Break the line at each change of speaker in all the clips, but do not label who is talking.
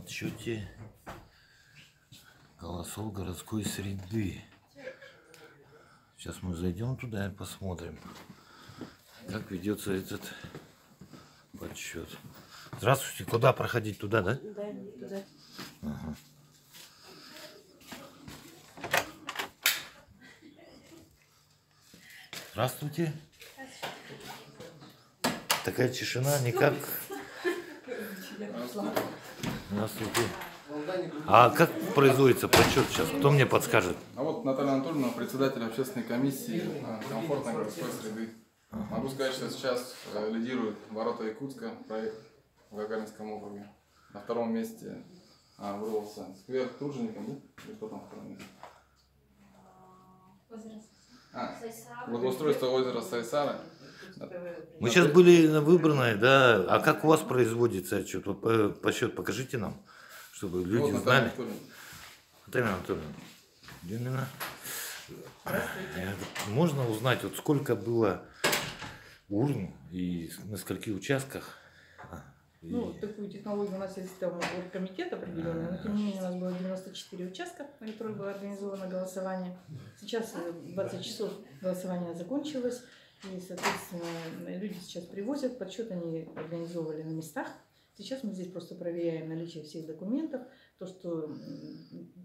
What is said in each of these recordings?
подсчете голосов городской среды. Сейчас мы зайдем туда и посмотрим, как ведется этот подсчет. Здравствуйте, куда проходить? Туда, да?
Да, туда.
Ага. Здравствуйте. Такая тишина, никак. Здравствуйте. А как производится подсчет сейчас? Кто мне подскажет?
А вот Наталья Анатольевна, председатель общественной комиссии комфортной городской среды. Могу сказать, что сейчас лидирует «Ворота Якутска» проект в Гагаринском округе. На втором месте вырвался сквер Тружеников, да? Или кто там второе место? Благоустройство озера Сайсара.
Мы сейчас были на Выборной, да. А как у вас производится отчет? Вот подсчет покажите нам, чтобы люди
вот
знали.
Наталья
Анатольевна. Именно. Можно узнать, вот сколько было урн и на скольких участках?
Ну, такую технологию у нас есть там комитет определенный, но тем не менее у нас было 94 участка, на которых было организовано голосование. Сейчас 20 часов голосование закончилось, и, соответственно, люди сейчас привозят, подсчет они организовывали на местах. Сейчас мы здесь просто проверяем наличие всех документов, то, что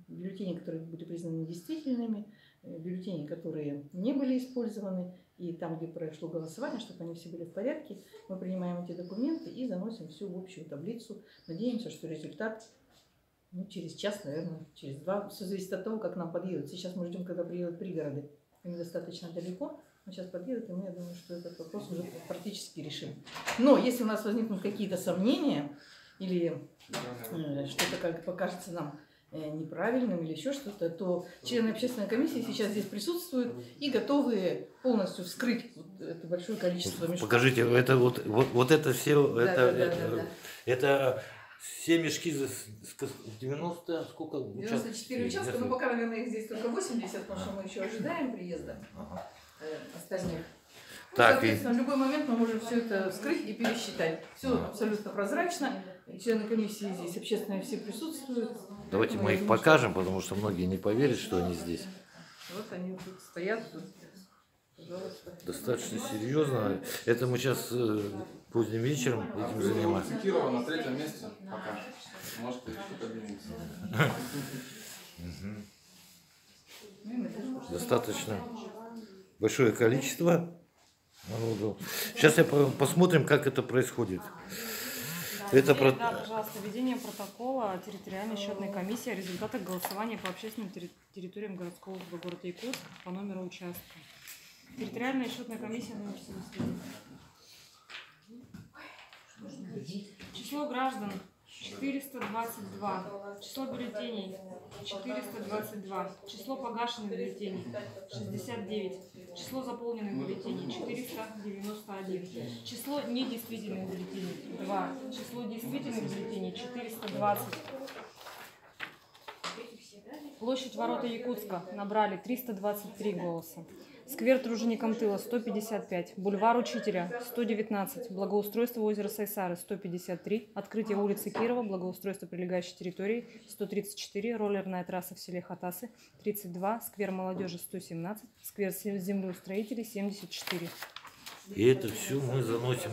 бюллетени, которые были признаны недействительными, бюллетени, которые не были использованы, и там, где прошло голосование, чтобы они все были в порядке, мы принимаем эти документы и заносим все в общую таблицу. Надеемся, что результат через час, наверное, через два. Все зависит от того, как нам подъедут. Сейчас мы ждем, когда приедут пригороды. Они достаточно далеко. Но сейчас подъедут, и мы, я думаю, что этот вопрос уже практически решим. Но если у нас возникнут какие-то сомнения, или что-то как покажется нам неправильным или еще что-то, то члены общественной комиссии сейчас здесь присутствуют и готовы полностью вскрыть вот это большое количество мешков.
Покажите, это вот это все,
Да.
это все мешки за 90, сколько?
94 участка, но пока, наверное, их здесь только 80, потому что мы еще ожидаем приезда остальных.
Так,
соответственно, в любой момент мы можем все это вскрыть и пересчитать. Все абсолютно прозрачно. Члены комиссии здесь общественные все присутствуют.
Давайте мы их покажем, потому что многие не поверят, что они здесь.
Вот они тут стоят. Пожалуйста.
Достаточно серьезно. Это мы сейчас поздним вечером этим занимаемся.
Кирова на третьем месте пока. Может, что-то двинется.
Достаточно большое количество народу. Сейчас посмотрим, как это происходит.
Да, пожалуйста, ведение протокола территориальной счетной комиссии о результатах голосования по общественным территориям городского округа города Якутск по номеру участка. Территориальная счетная комиссия номер 73. Число граждан 422. Число бюллетеней 422. Число погашенных бюллетеней 69. Число заполненных бюллетеней 491. Число недействительных бюллетеней 2. Число действительных бюллетеней 420. Площадь ворота Якутска набрали 323 голоса. Сквер Труженикам тыла 155, бульвар Учителя 119, благоустройство озера Сайсары 153, открытие улицы Кирова, благоустройство прилегающей территории 134, роллерная трасса в селе Хатасы 32, сквер молодежи 117, сквер землеустроителей 74.
И это все мы заносим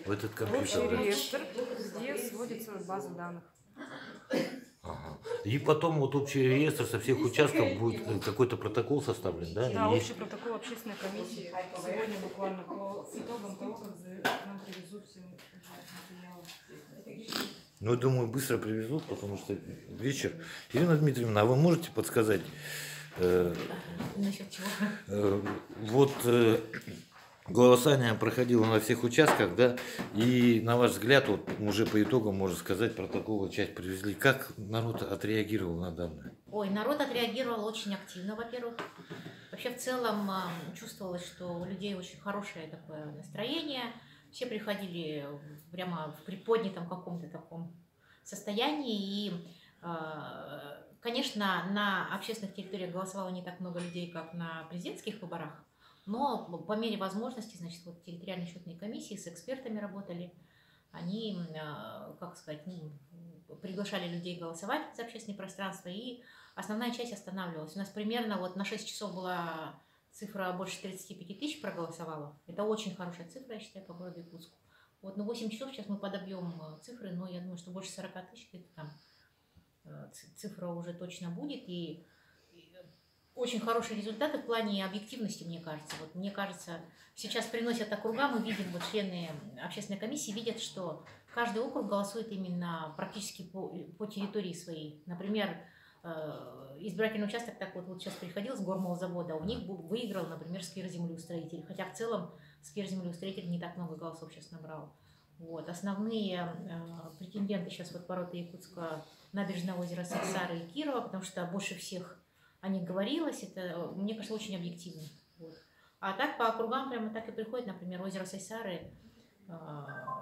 в этот компьютер.
Общий реестр, где сводится база данных.
Ага. И потом вот общий реестр со всех участков будет какой-то протокол составлен, да?
Да, общий протокол общественной комиссии. Сегодня буквально по итогам того, как нам привезут все материалы.
Ну, я думаю, быстро привезут, потому что вечер. Ирина Дмитриевна, а вы можете подсказать?
Насчет чего?
Голосование проходило на всех участках, да, и на ваш взгляд, вот уже по итогам, можно сказать, протоколы часть привезли. Как народ отреагировал на данное?
Ой, народ отреагировал очень активно, во-первых. Вообще в целом чувствовалось, что у людей очень хорошее такое настроение. Все приходили прямо в приподнятом каком-то таком состоянии. И, конечно, на общественных территориях голосовало не так много людей, как на президентских выборах. Но по мере возможности, значит, вот территориальные счетные комиссии с экспертами работали. Они, как сказать, приглашали людей голосовать за общественное пространство, и основная часть останавливалась. У нас примерно вот на 6 часов была цифра больше 35 тысяч проголосовало. Это очень хорошая цифра, я считаю, по городу Якутску. Вот, на 8 часов сейчас мы подобьем цифры, но я думаю, что больше 40 тысяч где-то там цифра уже точно будет. И очень хорошие результаты в плане объективности, мне кажется. Вот, мне кажется, сейчас приносят округа, мы видим, вот члены общественной комиссии видят, что каждый округ голосует именно практически по территории своей. Например, избирательный участок, так вот сейчас приходил с гормолзавода, у них выиграл, например, сквер землеустроителей, хотя в целом сквер землеустроителей не так много голосов сейчас набрал. Вот. Основные претенденты сейчас вот ворота Якутска, набережное озеро Сайсары и Кирова, потому что больше всех о них говорилось, это, мне кажется, очень объективно. Вот. А так по округам прямо так и приходит, например, озеро Сайсары,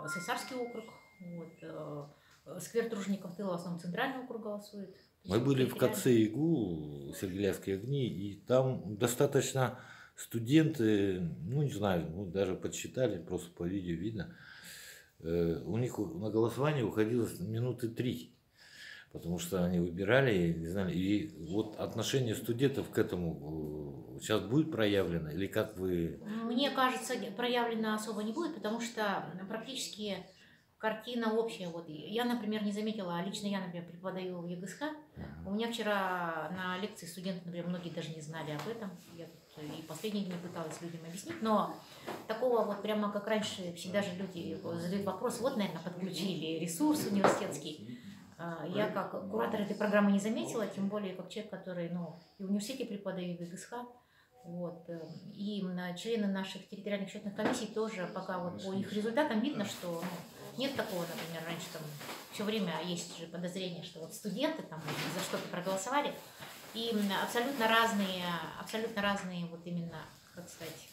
Сайсарский округ, вот, сквер Тружеников тыла, в основном центральный округ голосует.
Мы были в КЦ-ИГУ, Сергеевские огни, и там достаточно студенты, ну не знаю, ну, даже подсчитали, просто по видео видно, у них на голосование уходило минуты 3, потому что они выбирали, не знали, и вот отношение студентов к этому сейчас будет проявлено, или как вы?
Мне кажется, проявлено особо не будет, потому что практически картина общая. Вот я, например, не заметила, лично я, например, преподаю в ЕГСХ. У меня вчера на лекции студенты, например, многие даже не знали об этом. Я тут и последние дни пыталась людям объяснить, но такого вот прямо как раньше всегда же люди задают вопрос, вот, наверное, подключили ресурс университетский. Я как куратор этой программы не заметила, тем более как человек, который, ну, и в университете преподаю, в ЕГСХ. Вот. И члены наших территориальных счетных комиссий тоже пока вот по их результатам видно, что нет такого, например, раньше там все время есть же подозрение, что вот студенты там за что-то проголосовали, и абсолютно разные вот именно, как сказать,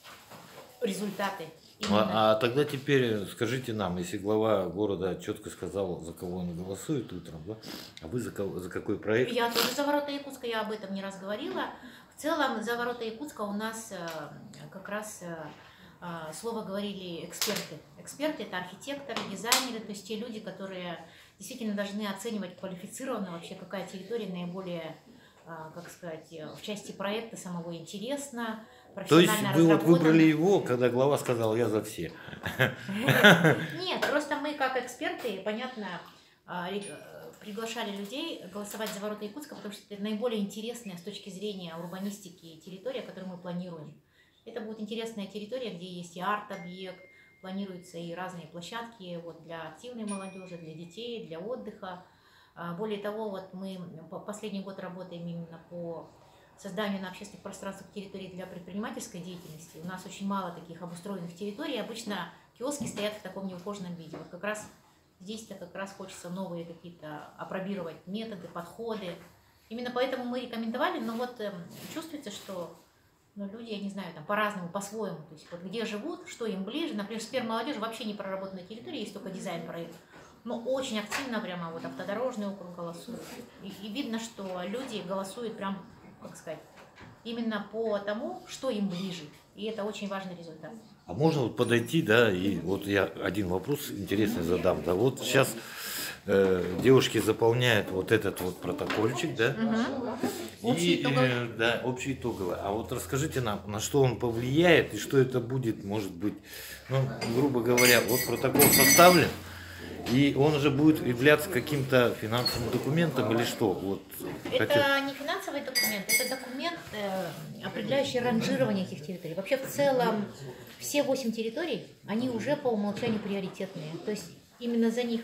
результаты.
А тогда теперь скажите нам, если глава города четко сказал, за кого он голосует утром, да? А вы за какой проект?
Я тоже за ворота Якутска, я об этом не раз говорила. В целом за ворота Якутска у нас как раз слово говорили эксперты. Эксперты – это архитекторы, дизайнеры, то есть те люди, которые действительно должны оценивать квалифицированно вообще, какая территория наиболее, как сказать, в части проекта самого интересна, профессионально разработана.
То есть вы вот выбрали его, когда глава сказал, я за все?
Нет, просто мы как эксперты, понятно, приглашали людей голосовать за ворота Якутска, потому что это наиболее интересная с точки зрения урбанистики территория, которую мы планируем. Это будет интересная территория, где есть и арт-объект, планируются и разные площадки вот, для активной молодежи, для детей, для отдыха. Более того, вот мы последний год работаем именно по созданию на общественных пространствах территорий для предпринимательской деятельности. У нас очень мало таких обустроенных территорий. Обычно киоски стоят в таком неухоженном виде. Вот как раз здесь-то как раз хочется новые какие-то апробировать методы, подходы. Именно поэтому мы рекомендовали, но вот чувствуется, что люди, я не знаю, там по-разному, по-своему. То есть вот где живут, что им ближе. Например, сквер молодежи вообще не проработанная территория, есть только дизайн-проект. Но очень активно прямо вот автодорожный округ голосует. И видно, что люди голосуют прям, как сказать, именно по тому, что им ближе. И это очень важный результат.
А можно вот подойти, да, и вот я один вопрос интересный задам. Да, вот сейчас девушки заполняют вот этот вот протокольчик, да?
Общий итоговый.
Да, общий итоговый. А вот расскажите нам, на что он повлияет и что это будет, может быть, ну, грубо говоря, вот протокол составлен, и он уже будет являться каким-то финансовым документом или что? Вот,
это не финансовый документ, это документ, определяющий ранжирование этих территорий. Вообще в целом все 8 территорий, они уже по умолчанию приоритетные. То есть именно за них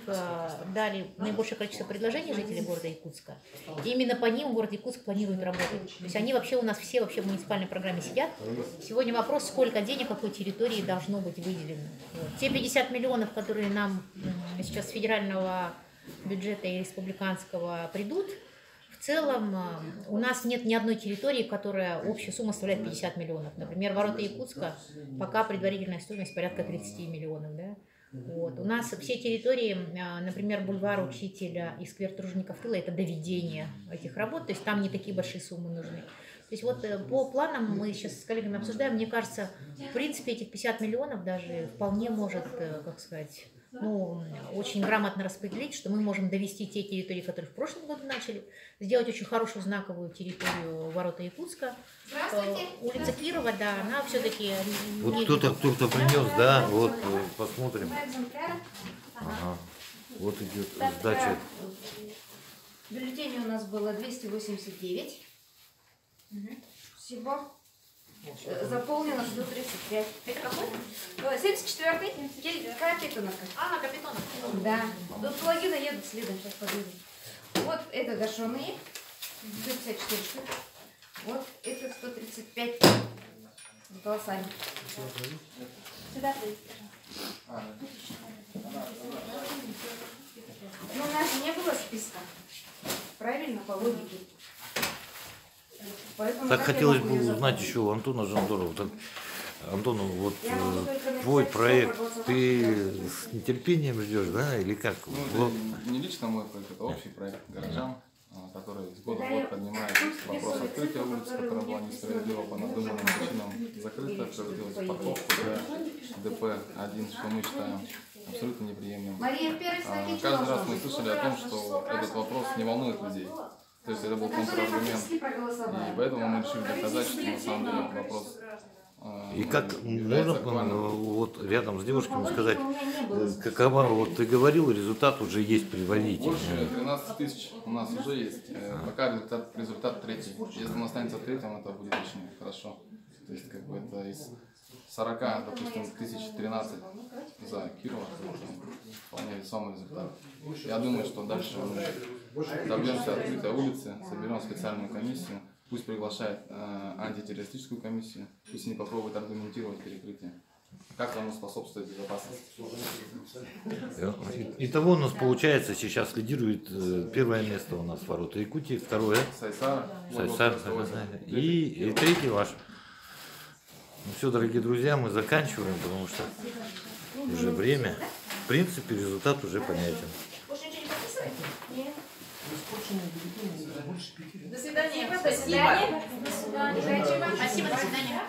дали наибольшее количество предложений жителей города Якутска. И именно по ним город Якутск планирует работать. То есть они вообще у нас все вообще в муниципальной программе сидят. Сегодня вопрос, сколько денег какой территории должно быть выделено. Вот. Те 50 миллионов, которые нам сейчас с федерального бюджета и республиканского придут, в целом у нас нет ни одной территории, которая общая сумма составляет 50 миллионов. Например, ворота Якутска пока предварительная стоимость порядка 30 миллионов. Да? Вот. У нас все территории, например, бульвар Учителя и сквер Тружеников тыла, это доведение этих работ, то есть там не такие большие суммы нужны. То есть вот по планам мы сейчас с коллегами обсуждаем, мне кажется, в принципе этих 50 миллионов даже вполне может, как сказать, ну, очень грамотно распределить, что мы можем довести те территории, которые в прошлом году начали, сделать очень хорошую знаковую территорию ворота Якутска. Улица Кирова, да, она все-таки...
Вот кто-то принес, да, вот посмотрим. Ага. Вот идет сдача.
Бюллетеней у нас было 289. Всего заполнено 135.
Это какой?
74-й Капитоновка.
А, Капитонов.
Да. Тут половина едут следом, сейчас подъеду. Вот это гашеные. 154 штук. Вот это 135 с голосами. Сюда придите. Ну, у нас же не было списка. Правильно, по логике. Поэтому
Так
как я
хотелось
могу
бы
её
узнать
заполнить?
еще у Антона Жандорова. Так, Антон, вот
Я могу только написать,
твой
что
проект,
проголосовал.
ты с нетерпением ждешь, да, или как?
Ну,
Вот.
это не лично мой проект, это общий проект горожан, который с года в
Да,
год поднимает
тут
вопрос
рисуют
открытия
цифры,
улиц,
которые
которая была
мне
несправедливо по надуманным причинам закрыта, превратилась в парковку для ДП-1, что мы считаем абсолютно неприемлемым.
Мария Перец напечатала,
Каждый раз мы
что
слышали о том, что этот вопрос не волнует людей. То есть это был
которые
контраргумент.
фактически проголосовали.
И поэтому мы решили доказать, что на самом деле вопрос
И как
является
можно
актуальным.
вот рядом с девушками сказать,
У меня не было.
какова, вот ты говорил, результат уже есть предварительный.
Больше 13 тысяч у нас уже есть. Пока результат третий. Если он останется третьим, это будет очень хорошо. То есть как бы это из 40, допустим, 1013 за Кирова, это вполне весомый результат. Я думаю, что дальше мы добьемся открытия улицы, соберем специальную комиссию, пусть приглашает антитеррористическую комиссию, пусть они попробуют аргументировать перекрытие. Как оно способствует безопасности?
Итого у нас получается сейчас лидирует первое место у нас ворота Якутии, второе
Сайсар,
Сайсар, и третий ваш. Ну все, дорогие друзья, мы заканчиваем, потому что уже время. В принципе, результат уже понятен.
Больше ничего не подписываете? Нет.
До свидания.
Спасибо. До свидания.
Спасибо, до свидания.